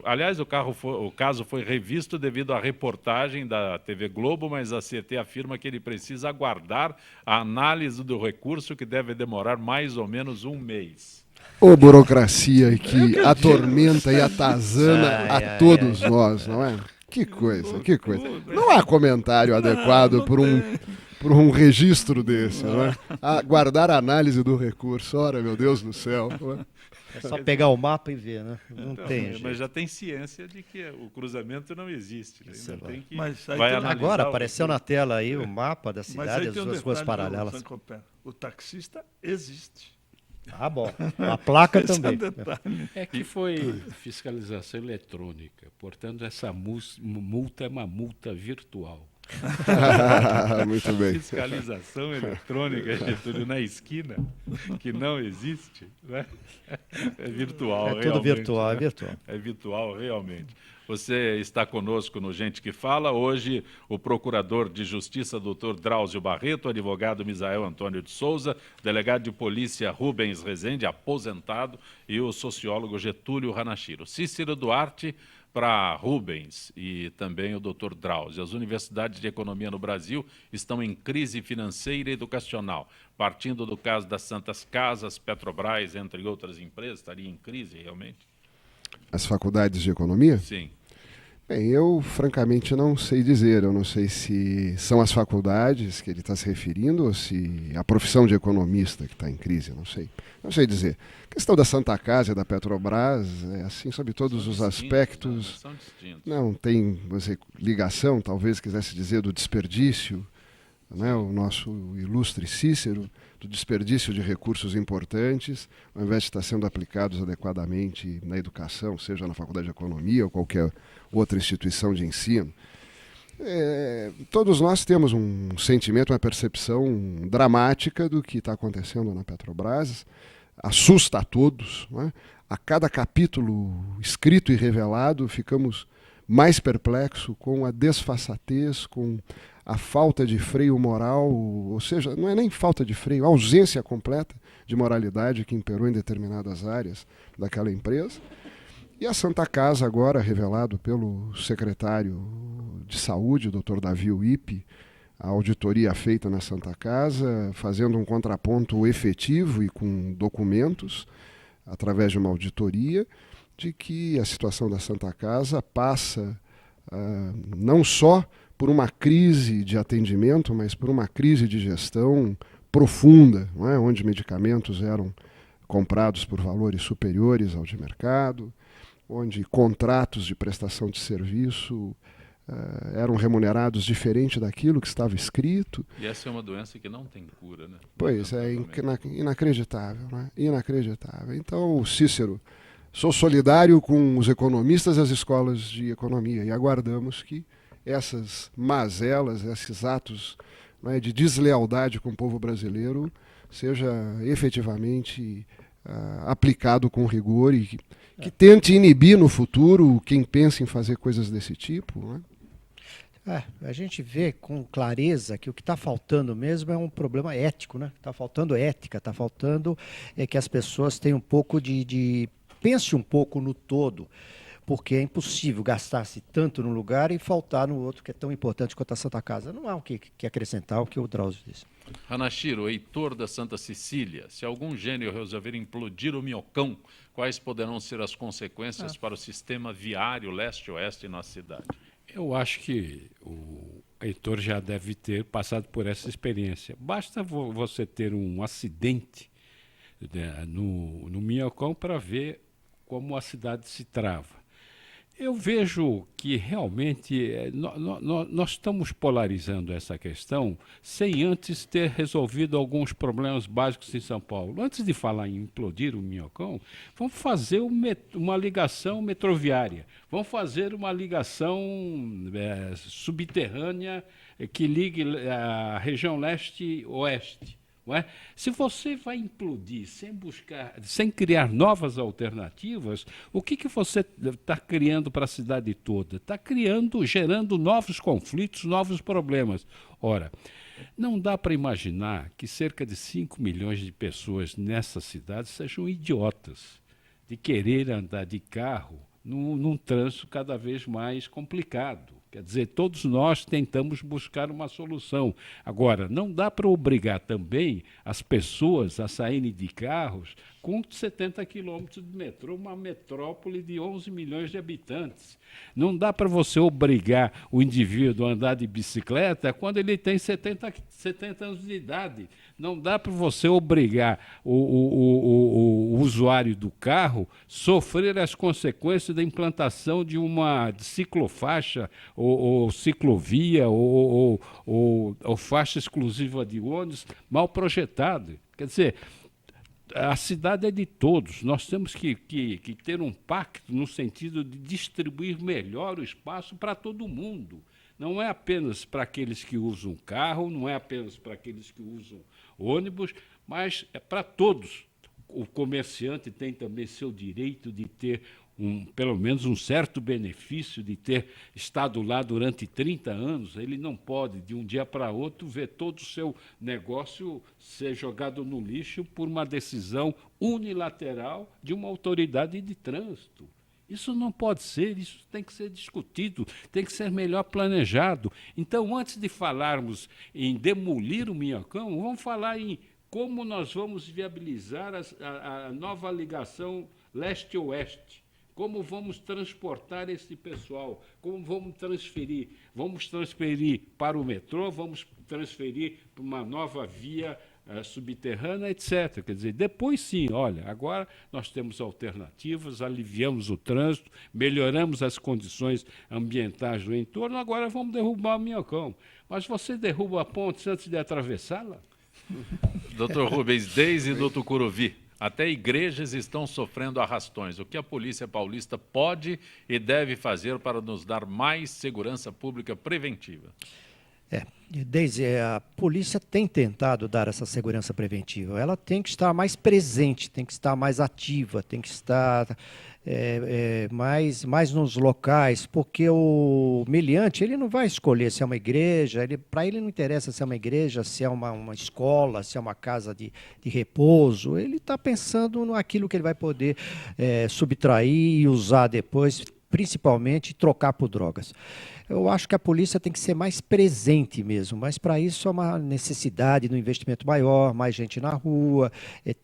Aliás, o caso foi revisto devido à reportagem da TV Globo, mas a CET afirma que ele precisa aguardar a análise do recurso, que deve demorar mais ou menos um mês. Ô, burocracia que atormenta e atazana a todos nós, não é? Que coisa, que coisa. Não há comentário adequado por um registro desse, não é? Aguardar a análise do recurso, ora, meu Deus do céu. Não é? É só pegar o mapa e ver, né? Não tem jeito. Mas já tem ciência de que o cruzamento não existe. Né? Não tem que agora apareceu na tela aí o mapa da cidade, as duas ruas paralelas. O taxista existe. Ah, bom. A placa também. É que foi fiscalização eletrônica, portanto essa multa é uma multa virtual. Muito bem. Fiscalização eletrônica, Getúlio, na esquina, que não existe, né? É virtual, realmente. É tudo virtual, né? É virtual. É virtual, realmente. Você está conosco no Gente que Fala. Hoje, o Procurador de Justiça, doutor Drauzio Barreto, advogado Misael Antônio de Souza, delegado de polícia Rubens Rezende, aposentado, e o sociólogo Getúlio Hanashiro. Cícero Duarte para Rubens e também o doutor Drauzio. As universidades de economia no Brasil estão em crise financeira e educacional. Partindo do caso das Santas Casas, Petrobras, entre outras empresas, estaria em crise realmente? As faculdades de economia? Sim. Bem, eu francamente não sei dizer. Eu não sei se são as faculdades que ele está se referindo ou se a profissão de economista que está em crise, não sei. Não sei dizer. A questão da Santa Casa e da Petrobras é assim sobre todos os aspectos. São distintos. Não tem ligação, talvez quisesse dizer, do desperdício, né? O nosso ilustre Cícero, do desperdício de recursos importantes, ao invés de estar sendo aplicados adequadamente na educação, seja na Faculdade de Economia ou qualquer outra instituição de ensino. Todos nós temos um sentimento, uma percepção dramática do que está acontecendo na Petrobras, assusta a todos, né? A cada capítulo escrito e revelado ficamos mais perplexos com a desfaçatez, com a falta de freio moral, ou seja, não é nem falta de freio, a ausência completa de moralidade que imperou em determinadas áreas daquela empresa. E a Santa Casa, agora revelado pelo secretário de Saúde, Dr. Davi Uip, a auditoria feita na Santa Casa, fazendo um contraponto efetivo e com documentos, através de uma auditoria, de que a situação da Santa Casa passa não só por uma crise de atendimento, mas por uma crise de gestão profunda, não é? Onde medicamentos eram comprados por valores superiores ao de mercado, onde contratos de prestação de serviço eram remunerados diferente daquilo que estava escrito. E essa é uma doença que não tem cura, né? Pois é, inacreditável, né? Inacreditável. Então, Cícero, sou solidário com os economistas e as escolas de economia e aguardamos que essas mazelas, esses atos, né, de deslealdade com o povo brasileiro seja efetivamente aplicado com rigor e que tente inibir no futuro quem pensa em fazer coisas desse tipo, né? A gente vê com clareza que o que está faltando mesmo é um problema ético, né? Está faltando ética, está faltando que as pessoas tenham um pouco pense um pouco no todo, porque é impossível gastar-se tanto num lugar e faltar no outro que é tão importante quanto a Santa Casa. Não há o que acrescentar o que o Drauzio disse. Hanashiro, Heitor da Santa Cecília, se algum gênio resolver implodir o Minhocão, quais poderão ser as consequências para o sistema viário leste-oeste em nossa cidade? Eu acho que o Heitor já deve ter passado por essa experiência. Basta você ter um acidente, né, no Minhocão para ver como a cidade se trava. Eu vejo que realmente nós estamos polarizando essa questão sem antes ter resolvido alguns problemas básicos em São Paulo. Antes de falar em implodir o Minhocão, vamos fazer uma ligação metroviária, vamos fazer uma ligação subterrânea que ligue a região leste-oeste. Não é? Se você vai implodir sem criar novas alternativas, o que você está criando para a cidade toda? Está gerando novos conflitos, novos problemas. Ora, não dá para imaginar que cerca de 5 milhões de pessoas nessa cidade sejam idiotas de querer andar de carro num trânsito cada vez mais complicado. Quer dizer, todos nós tentamos buscar uma solução. Agora, não dá para obrigar também as pessoas a saírem de carros com 70 quilômetros de metrô, uma metrópole de 11 milhões de habitantes. Não dá para você obrigar o indivíduo a andar de bicicleta quando ele tem 70 anos de idade. Não dá para você obrigar o usuário do carro a sofrer as consequências da implantação de uma ciclofaixa ou ciclovia ou faixa exclusiva de ônibus mal projetada. Quer dizer, a cidade é de todos. Nós temos que ter um pacto no sentido de distribuir melhor o espaço para todo mundo. Não é apenas para aqueles que usam carro, não é apenas para aqueles que usam ônibus, mas é para todos. O comerciante tem também seu direito de ter pelo menos um certo benefício de ter estado lá durante 30 anos. Ele não pode, de um dia para outro, ver todo o seu negócio ser jogado no lixo por uma decisão unilateral de uma autoridade de trânsito. Isso não pode ser, isso tem que ser discutido, tem que ser melhor planejado. Então, antes de falarmos em demolir o Minhocão, vamos falar em como nós vamos viabilizar a nova ligação leste-oeste. Como vamos transportar esse pessoal? Como vamos transferir? Vamos transferir para o metrô, vamos transferir para uma nova via subterrânea, etc. Quer dizer, depois sim, olha, agora nós temos alternativas, aliviamos o trânsito, melhoramos as condições ambientais do entorno, agora vamos derrubar o Minhocão. Mas você derruba a ponte antes de atravessá-la? Doutor Rubens, desde Tucuruvi, até igrejas estão sofrendo arrastões. O que a Polícia Paulista pode e deve fazer para nos dar mais segurança pública preventiva? Desde a polícia tem tentado dar essa segurança preventiva. Ela tem que estar mais presente, tem que estar mais ativa, tem que estar mais nos locais, porque o meliante ele não vai escolher se é uma igreja, para ele não interessa se é uma igreja, se é uma escola, se é uma casa de repouso. Ele está pensando naquilo que ele vai poder subtrair e usar depois, principalmente trocar por drogas. Eu acho que a polícia tem que ser mais presente mesmo, mas para isso é uma necessidade de um investimento maior, mais gente na rua,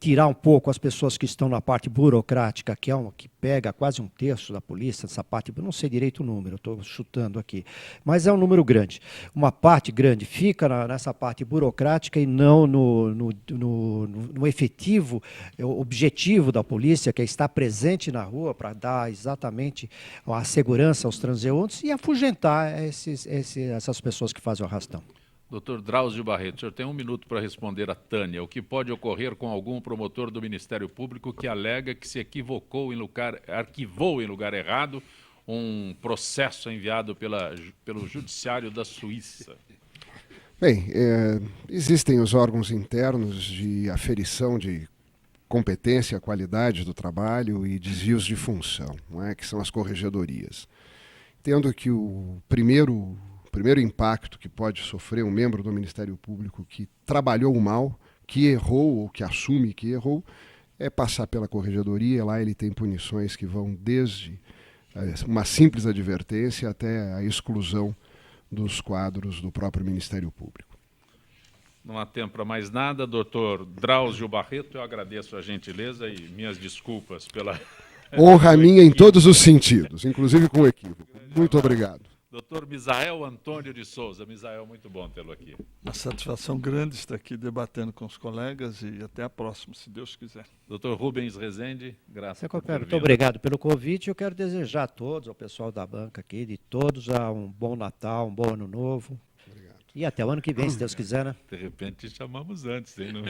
tirar um pouco as pessoas que estão na parte burocrática, que pega quase 1/3 da polícia, essa parte, eu não sei direito o número, estou chutando aqui, mas é um número grande. Uma parte grande fica nessa parte burocrática e não no efetivo, objetivo da polícia, que é estar presente na rua para dar exatamente a segurança aos transeuntes e afugentar essas pessoas que fazem o arrastão. Doutor Drauzio Barreto, o senhor tem 1 minuto para responder a Tânia. O que pode ocorrer com algum promotor do Ministério Público que alega que se arquivou em lugar errado um processo enviado pelo Judiciário da Suíça? Bem, existem os órgãos internos de aferição de competência, qualidade do trabalho e desvios de função, não é? Que são as corregedorias. Entendo que o primeiro impacto que pode sofrer um membro do Ministério Público que trabalhou mal, que errou ou que assume que errou, é passar pela corregedoria. Lá ele tem punições que vão desde uma simples advertência até a exclusão dos quadros do próprio Ministério Público. Não há tempo para mais nada. Doutor Drauzio Barreto, eu agradeço a gentileza e minhas desculpas pela... Honra minha em todos os sentidos, inclusive com o equívoco. Muito obrigado. Doutor Misael Antônio de Souza. Misael, muito bom tê-lo aqui. Uma satisfação grande estar aqui debatendo com os colegas e até a próxima, se Deus quiser. Doutor Rubens Rezende, graças por vir. Muito obrigado pelo convite. Eu quero desejar a todos, ao pessoal da banca aqui, de todos, um bom Natal, um bom Ano Novo. E até o ano que vem, se Deus quiser, né? De repente chamamos antes, hein? Não,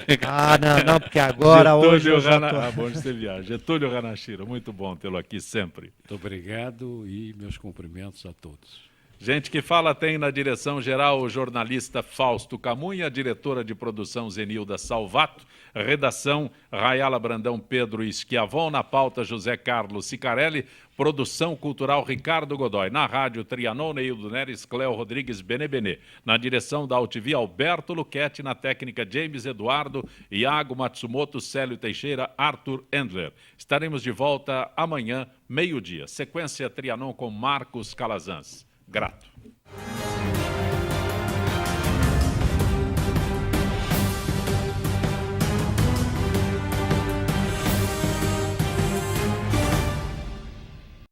porque agora, Getúlio hoje eu já tô... bom de você viajar. Getúlio Ranachiro, muito bom tê-lo aqui sempre. Muito obrigado e meus cumprimentos a todos. Gente que fala tem na direção geral o jornalista Fausto Camunha, diretora de produção Zenilda Salvato, redação Rayala Brandão, Pedro Schiavon, na pauta José Carlos Sicarelli, produção cultural Ricardo Godoy, na rádio Trianon, Neildo Neres, Cléo Rodrigues, Benê, na direção da UTV Alberto Luquete, na técnica James Eduardo, Iago Matsumoto, Célio Teixeira, Arthur Endler. Estaremos de volta amanhã, meio-dia. Sequência Trianon com Marcos Calazans. Grato.